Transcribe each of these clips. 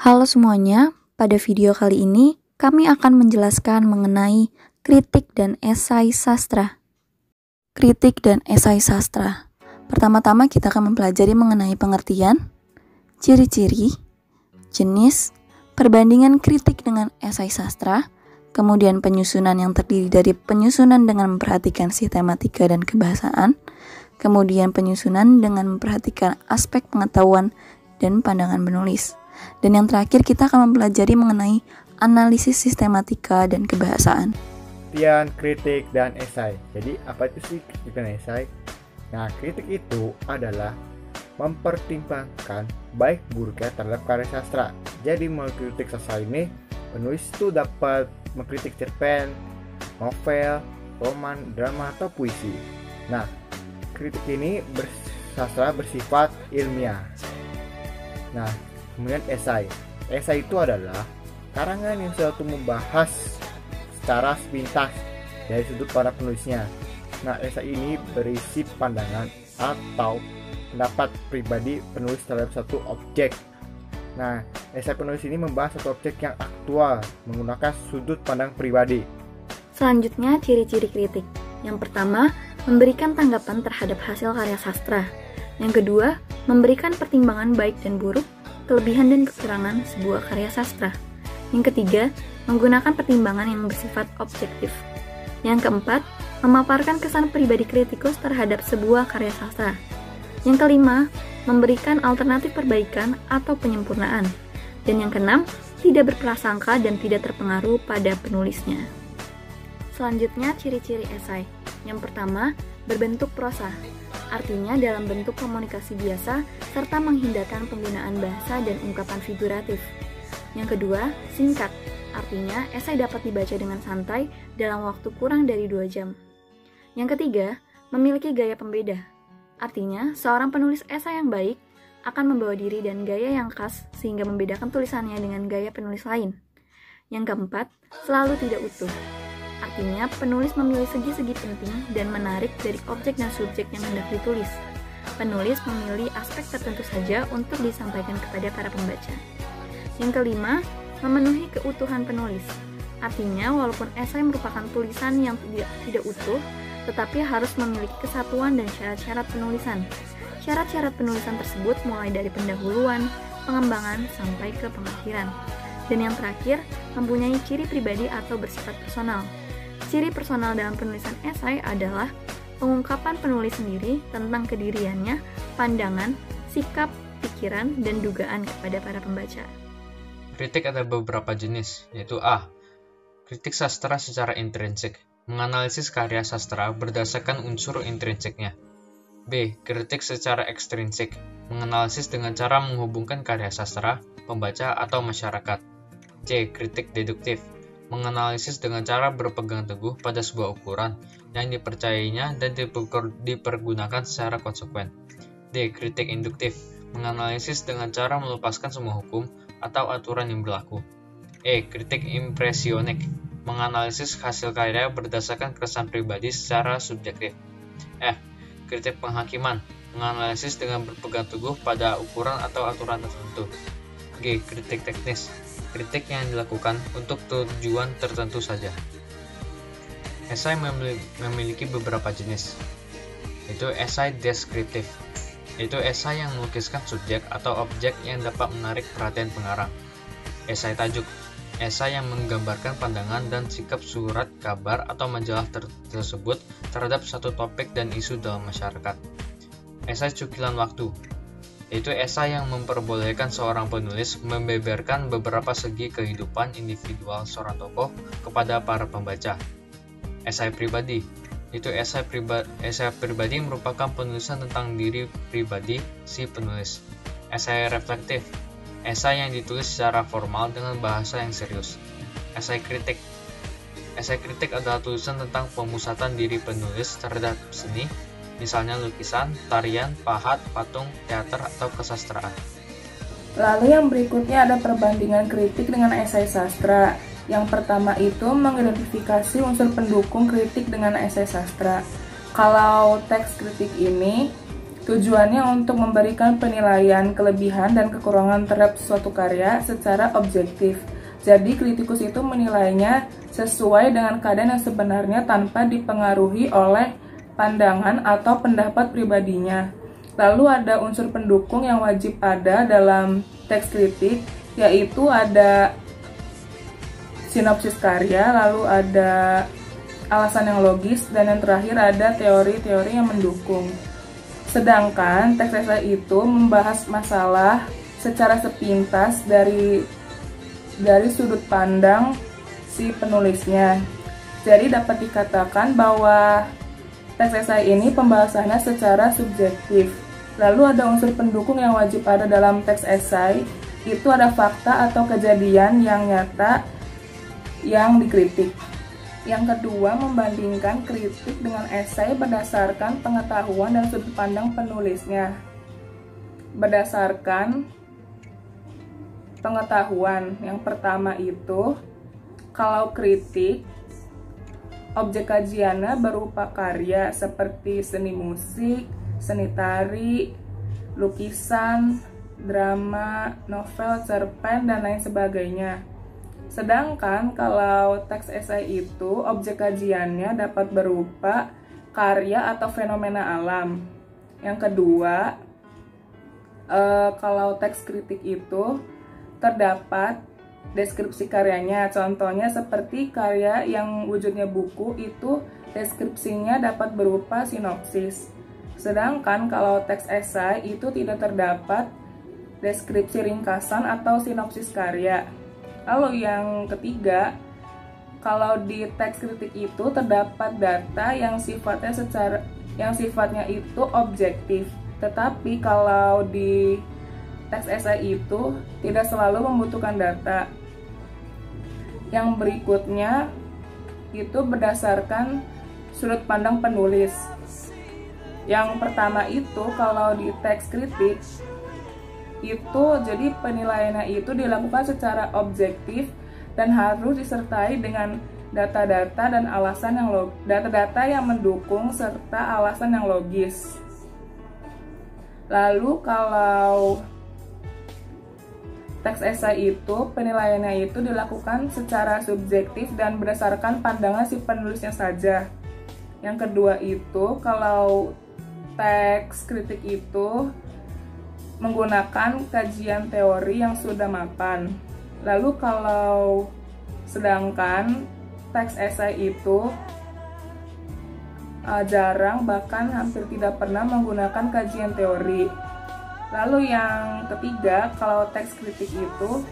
Halo semuanya, pada video kali ini kami akan menjelaskan mengenai kritik dan esai sastra. Kritik dan esai sastra. Pertama-tama kita akan mempelajari mengenai pengertian, ciri-ciri, jenis, perbandingan kritik dengan esai sastra, kemudian penyusunan yang terdiri dari penyusunan dengan memperhatikan sistematika dan kebahasaan, kemudian penyusunan dengan memperhatikan aspek pengetahuan dan pandangan penulis. Dan yang terakhir kita akan mempelajari mengenai analisis sistematika dan kebahasaan. Pengertian, kritik, dan esai. Jadi apa itu sih kritik dan esai? Nah, kritik itu adalah mempertimbangkan baik buruknya terhadap karya sastra. Jadi melalui kritik sastra ini, penulis itu dapat mengkritik cerpen, novel, roman, drama, atau puisi. Nah, kritik ini sastra bersifat ilmiah. Nah, kemudian esai. Esai itu adalah karangan yang selalu membahas secara sepintas dari sudut pandang penulisnya. Nah, esai ini berisi pandangan atau pendapat pribadi penulis terhadap satu objek. Nah, esai penulis ini membahas satu objek yang aktual menggunakan sudut pandang pribadi. Selanjutnya, ciri-ciri kritik. Yang pertama, memberikan tanggapan terhadap hasil karya sastra. Yang kedua, memberikan pertimbangan baik dan buruk, kelebihan dan kekurangan sebuah karya sastra. Yang ketiga, menggunakan pertimbangan yang bersifat objektif. Yang keempat, memaparkan kesan pribadi kritikus terhadap sebuah karya sastra. Yang kelima, memberikan alternatif perbaikan atau penyempurnaan. Dan yang keenam, tidak berprasangka dan tidak terpengaruh pada penulisnya. Selanjutnya, ciri-ciri esai. Yang pertama, berbentuk prosa. Artinya dalam bentuk komunikasi biasa serta menghindarkan penggunaan bahasa dan ungkapan figuratif. Yang kedua, singkat. Artinya esai dapat dibaca dengan santai dalam waktu kurang dari 2 jam. Yang ketiga, memiliki gaya pembeda. Artinya seorang penulis esai yang baik akan membawa diri dan gaya yang khas sehingga membedakan tulisannya dengan gaya penulis lain. Yang keempat, selalu tidak utuh. Artinya, penulis memilih segi-segi penting dan menarik dari objek dan subjek yang hendak ditulis. Penulis memilih aspek tertentu saja untuk disampaikan kepada para pembaca. Yang kelima, memenuhi keutuhan penulis. Artinya, walaupun esai merupakan tulisan yang tidak utuh, tetapi harus memiliki kesatuan dan syarat-syarat penulisan. Syarat-syarat penulisan tersebut mulai dari pendahuluan, pengembangan, sampai ke pengakhiran. Dan yang terakhir, mempunyai ciri pribadi atau bersifat personal. Ciri personal dalam penulisan esai adalah pengungkapan penulis sendiri tentang kediriannya, pandangan, sikap, pikiran, dan dugaan kepada para pembaca. Kritik ada beberapa jenis, yaitu A. Kritik sastra secara intrinsik, menganalisis karya sastra berdasarkan unsur intrinsiknya. B. Kritik secara ekstrinsik, menganalisis dengan cara menghubungkan karya sastra, pembaca, atau masyarakat. C. Kritik deduktif, menganalisis dengan cara berpegang teguh pada sebuah ukuran yang dipercayainya dan dipergunakan secara konsekuen. D. Kritik induktif, menganalisis dengan cara melepaskan semua hukum atau aturan yang berlaku. E. Kritik impresionik, menganalisis hasil karya berdasarkan kesan pribadi secara subjektif. F. Kritik penghakiman, menganalisis dengan berpegang teguh pada ukuran atau aturan tertentu. G. Kritik teknis, kritik yang dilakukan untuk tujuan tertentu saja. Esai memiliki beberapa jenis, yaitu esai deskriptif, yaitu esai yang melukiskan subjek atau objek yang dapat menarik perhatian pengarang. Esai tajuk, esai yang menggambarkan pandangan dan sikap surat kabar atau majalah tersebut terhadap satu topik dan isu dalam masyarakat. Esai cukilan waktu, yaitu esai yang memperbolehkan seorang penulis membeberkan beberapa segi kehidupan individual seorang tokoh kepada para pembaca. Esai pribadi, yaitu esai pribadi merupakan penulisan tentang diri pribadi si penulis. Esai reflektif, esai yang ditulis secara formal dengan bahasa yang serius. Esai kritik, esai kritik adalah tulisan tentang pemusatan diri penulis terhadap seni, misalnya lukisan, tarian, pahat, patung, teater, atau kesastraan. Lalu yang berikutnya ada perbandingan kritik dengan esai sastra. Yang pertama itu mengidentifikasi unsur pendukung kritik dengan esai sastra. Kalau teks kritik ini Tujuannya untuk memberikan penilaian kelebihan dan kekurangan terhadap suatu karya secara objektif. Jadi kritikus itu menilainya sesuai dengan keadaan yang sebenarnya tanpa dipengaruhi oleh pandangan atau pendapat pribadinya. Lalu ada unsur pendukung yang wajib ada dalam teks kritik, yaitu ada sinopsis karya, lalu ada alasan yang logis, dan yang terakhir ada teori-teori yang mendukung. Sedangkan teks esai itu membahas masalah secara sepintas dari sudut pandang si penulisnya. Jadi dapat dikatakan bahwa teks esai ini pembahasannya secara subjektif. Lalu ada unsur pendukung yang wajib ada dalam teks esai, itu ada fakta atau kejadian yang nyata yang dikritik. Yang kedua, membandingkan kritik dengan esai berdasarkan pengetahuan dan sudut pandang penulisnya. Berdasarkan pengetahuan, yang pertama itu, kalau kritik, objek kajiannya berupa karya seperti seni musik, seni tari, lukisan, drama, novel, cerpen, dan lain sebagainya. Sedangkan kalau teks esai itu objek kajiannya dapat berupa karya atau fenomena alam. Yang kedua, kalau teks kritik itu terdapat deskripsi karyanya. Contohnya seperti karya yang wujudnya buku itu deskripsinya dapat berupa sinopsis. Sedangkan kalau teks esai itu tidak terdapat deskripsi ringkasan atau sinopsis karya. Lalu yang ketiga, kalau di teks kritik itu terdapat data yang sifatnya itu objektif. Tetapi kalau di teks esai itu tidak selalu membutuhkan data. Yang berikutnya itu berdasarkan sudut pandang penulis. Yang pertama itu kalau di teks kritik itu jadi penilaiannya itu dilakukan secara objektif dan harus disertai dengan data-data dan alasan yang data-data yang mendukung serta alasan yang logis. Lalu kalau teks esai itu penilaiannya itu dilakukan secara subjektif dan berdasarkan pandangan si penulisnya saja. Yang kedua itu kalau teks kritik itu menggunakan kajian teori yang sudah mapan. Lalu kalau sedangkan teks esai itu jarang bahkan hampir tidak pernah menggunakan kajian teori. Lalu yang ketiga, kalau teks kritik itu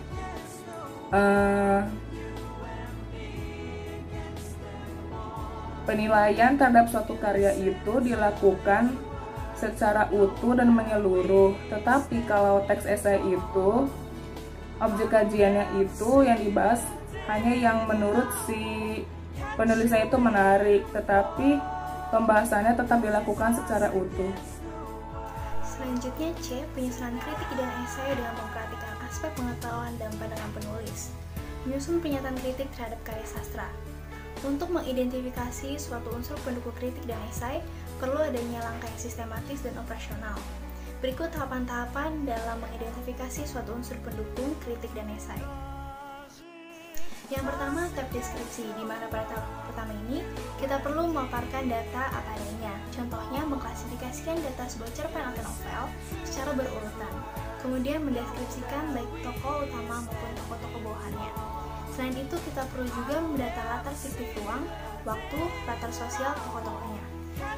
penilaian terhadap suatu karya itu dilakukan secara utuh dan menyeluruh. Tetapi kalau teks esai itu objek kajiannya itu yang dibahas hanya yang menurut si penulisnya itu menarik, tetapi pembahasannya tetap dilakukan secara utuh. Selanjutnya C, penyusunan kritik dan esai dengan memperhatikan aspek pengetahuan dan pandangan penulis. Menyusun pernyataan kritik terhadap karya sastra. Untuk mengidentifikasi suatu unsur pendukung kritik dan esai, perlu adanya langkah yang sistematis dan operasional. Berikut tahapan-tahapan dalam mengidentifikasi suatu unsur pendukung kritik dan esai. Yang pertama, tab deskripsi, di mana pada tahap pertama ini kita perlu memaparkan data apa adanya. Contohnya, mengklasifikasikan data sebuah cerpen atau novel secara berurutan. Kemudian mendeskripsikan baik tokoh utama maupun tokoh-tokoh bawahannya. Selain itu, kita perlu juga mendata latar fiktif ruang, waktu, latar sosial tokoh-tokohnya.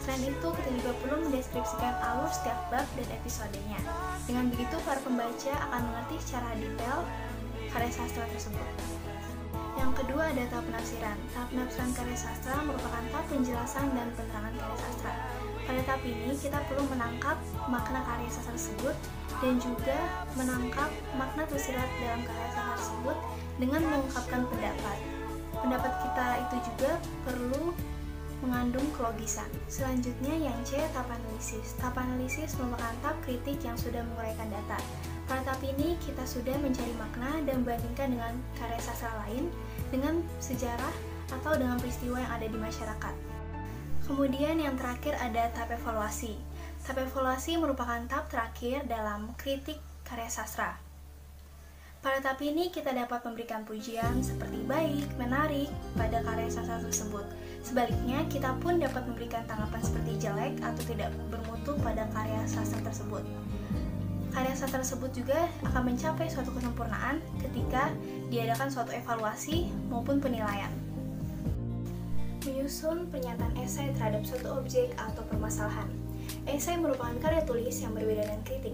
Selain itu, kita juga perlu mendeskripsikan alur setiap bab dan episodenya. Dengan begitu, para pembaca akan mengerti secara detail karya sastra tersebut. Yang kedua ada tahap penafsiran. Tahap penafsiran karya sastra merupakan tahap penjelasan dan penerangan karya sastra. Pada tahap ini, kita perlu menangkap makna karya sastra tersebut dan juga menangkap makna tersirat dalam karya sastra tersebut dengan mengungkapkan pendapat. Pendapat kita itu juga perlu mengandung kelogisan. Selanjutnya yang C, tahap analisis. Tahap analisis merupakan tahap kritik yang sudah menguraikan data. Pada tahap ini kita sudah mencari makna dan membandingkan dengan karya sastra lain, dengan sejarah atau dengan peristiwa yang ada di masyarakat. Kemudian yang terakhir ada tahap evaluasi. Tahap evaluasi merupakan tahap terakhir dalam kritik karya sastra. Pada tahap ini kita dapat memberikan pujian seperti baik, menarik pada karya sastra tersebut. Sebaliknya, kita pun dapat memberikan tanggapan seperti jelek atau tidak bermutu pada karya sastra tersebut. Karya sastra tersebut juga akan mencapai suatu kesempurnaan ketika diadakan suatu evaluasi maupun penilaian. Menyusun pernyataan esai terhadap suatu objek atau permasalahan. Esai merupakan karya tulis yang berbeda dengan kritik.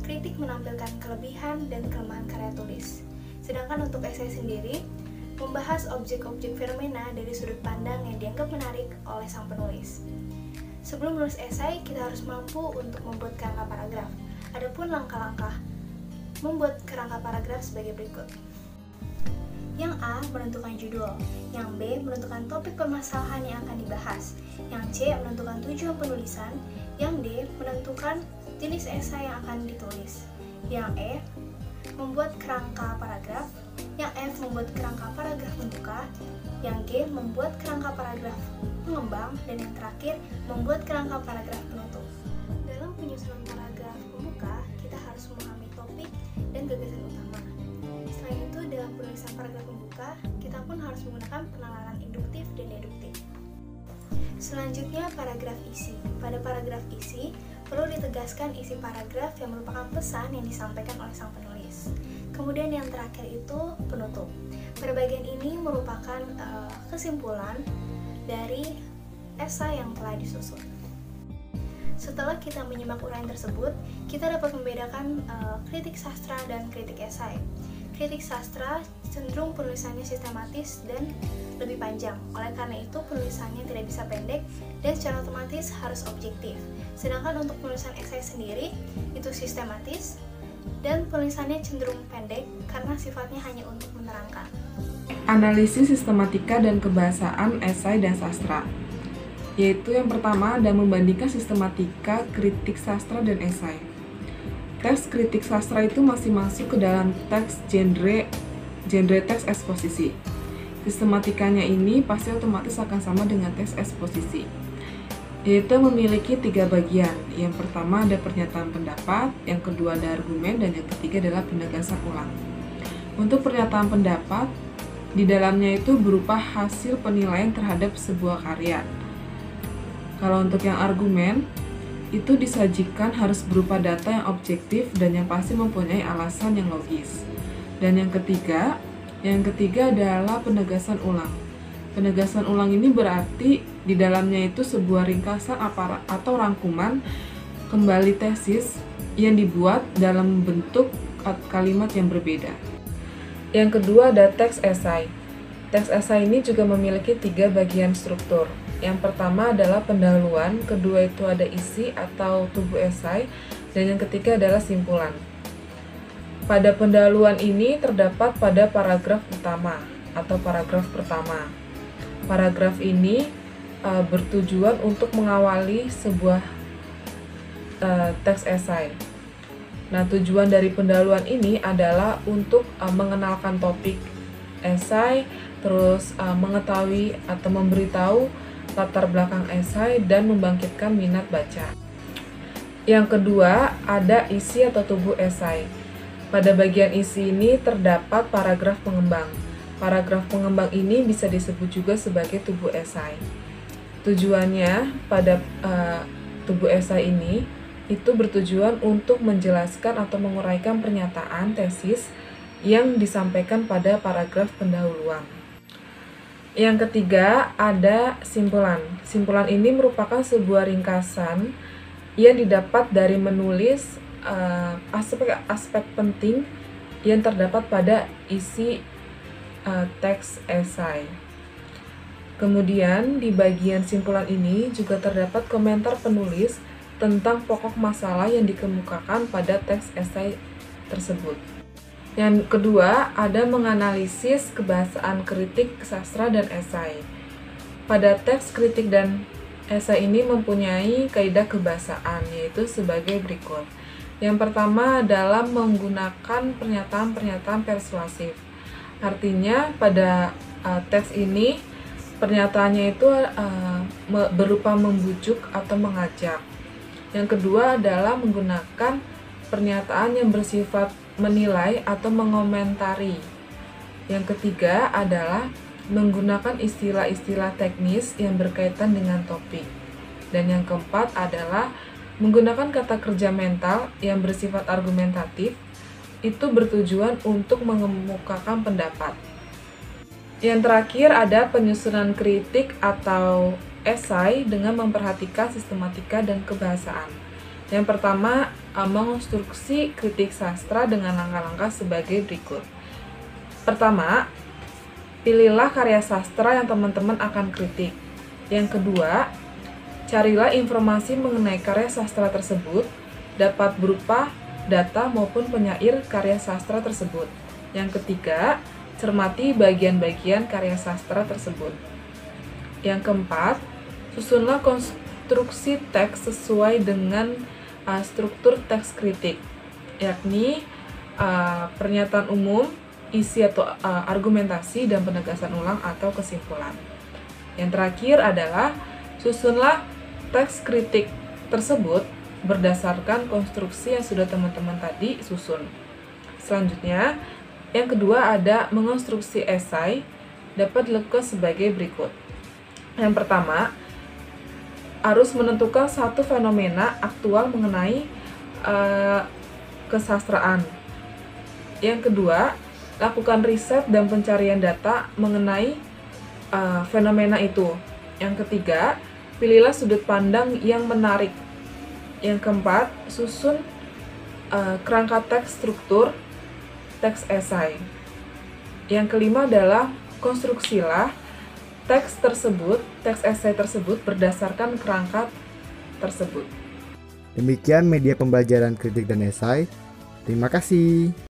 Kritik menampilkan kelebihan dan kelemahan karya tulis. Sedangkan untuk esai sendiri, membahas objek-objek fenomena dari sudut pandang yang dianggap menarik oleh sang penulis. Sebelum menulis esai, kita harus mampu untuk membuat kerangka paragraf. Adapun langkah-langkah membuat kerangka paragraf sebagai berikut. Yang A menentukan judul, yang B menentukan topik permasalahan yang akan dibahas, yang C menentukan tujuan penulisan, yang D menentukan jenis esai yang akan ditulis, yang E membuat kerangka paragraf, yang F membuat kerangka paragraf pembuka, yang G membuat kerangka paragraf pengembang, dan yang terakhir membuat kerangka paragraf penutup. Dalam penyusunan paragraf pembuka, kita harus memahami topik dan gagasan utama. Selain itu, dalam penulisan paragraf pembuka, kita pun harus menggunakan penalaran induktif dan deduktif. Selanjutnya, paragraf isi. Pada paragraf isi, perlu ditegaskan isi paragraf yang merupakan pesan yang disampaikan oleh sang penulis. Kemudian yang terakhir itu penutup. Pada bagian ini merupakan kesimpulan dari esai yang telah disusun. Setelah kita menyimak uraian tersebut, kita dapat membedakan kritik sastra dan kritik esai. Kritik sastra cenderung penulisannya sistematis dan lebih panjang. Oleh karena itu, penulisannya tidak bisa pendek dan secara otomatis harus objektif. Sedangkan untuk penulisan esai sendiri, itu sistematis dan penulisannya cenderung pendek karena sifatnya hanya untuk menerangkan. Analisis sistematika dan kebahasaan esai dan sastra. Yaitu yang pertama ada membandingkan sistematika, kritik sastra, dan esai. Teks kritik sastra itu masih masuk ke dalam teks genre teks eksposisi. Sistematikanya ini pasti otomatis akan sama dengan teks eksposisi, yaitu memiliki 3 bagian. Yang pertama ada pernyataan pendapat, yang kedua ada argumen, dan yang ketiga adalah penegasan ulang. Untuk pernyataan pendapat, di dalamnya itu berupa hasil penilaian terhadap sebuah karya. Kalau untuk yang argumen, itu disajikan harus berupa data yang objektif dan yang pasti mempunyai alasan yang logis. Dan yang ketiga adalah penegasan ulang. Penegasan ulang ini berarti di dalamnya itu sebuah ringkasan atau rangkuman kembali tesis yang dibuat dalam bentuk kalimat yang berbeda. Yang kedua ada teks esai. Teks esai ini juga memiliki 3 bagian struktur. Yang pertama adalah pendahuluan, kedua itu ada isi atau tubuh esai, dan yang ketiga adalah simpulan. Pada pendahuluan ini terdapat pada paragraf utama atau paragraf pertama. Paragraf ini bertujuan untuk mengawali sebuah teks esai. Nah, tujuan dari pendahuluan ini adalah untuk mengenalkan topik esai, terus mengetahui atau memberitahu latar belakang esai dan membangkitkan minat baca. Yang kedua, ada isi atau tubuh esai. Pada bagian isi ini terdapat paragraf pengembang. Paragraf pengembang ini bisa disebut juga sebagai tubuh esai. Tujuannya pada tubuh esai ini itu bertujuan untuk menjelaskan atau menguraikan pernyataan tesis yang disampaikan pada paragraf pendahuluan. Yang ketiga ada simpulan. Simpulan ini merupakan sebuah ringkasan yang didapat dari menulis aspek-aspek penting yang terdapat pada isi teks esai. Kemudian di bagian simpulan ini juga terdapat komentar penulis tentang pokok masalah yang dikemukakan pada teks esai tersebut. Yang kedua, ada menganalisis kebahasaan kritik, sastra, dan esai. Pada teks kritik dan esai ini mempunyai kaidah kebahasaan, yaitu sebagai berikut. Yang pertama adalah menggunakan pernyataan-pernyataan persuasif. Artinya, pada teks ini, pernyataannya itu berupa membujuk atau mengajak. Yang kedua adalah menggunakan pernyataan yang bersifat menilai atau mengomentari. Yang ketiga adalah menggunakan istilah-istilah teknis yang berkaitan dengan topik. Dan yang keempat adalah menggunakan kata kerja mental yang bersifat argumentatif, itu bertujuan untuk mengemukakan pendapat. Yang terakhir ada penyusunan kritik atau esai dengan memperhatikan sistematika dan kebahasaan. Yang pertama, mengonstruksi kritik sastra dengan langkah-langkah sebagai berikut. Pertama, pilihlah karya sastra yang teman-teman akan kritik. Yang kedua, carilah informasi mengenai karya sastra tersebut, dapat berupa data maupun penyair karya sastra tersebut. Yang ketiga, cermati bagian-bagian karya sastra tersebut. Yang keempat, susunlah konstruksi teks sesuai dengan struktur teks kritik, yakni pernyataan umum, isi atau argumentasi, dan penegasan ulang atau kesimpulan. Yang terakhir adalah susunlah teks kritik tersebut berdasarkan konstruksi yang sudah teman-teman tadi susun. Selanjutnya, yang kedua ada mengonstruksi esai, dapat dilakukan sebagai berikut. Yang pertama, harus menentukan satu fenomena aktual mengenai kesastraan. Yang kedua, lakukan riset dan pencarian data mengenai fenomena itu. Yang ketiga, pilihlah sudut pandang yang menarik. Yang keempat, susun kerangka teks struktur teks esai. Yang kelima adalah konstruksilah teks esai tersebut berdasarkan kerangka tersebut. Demikian media pembelajaran kritik dan esai. Terima kasih.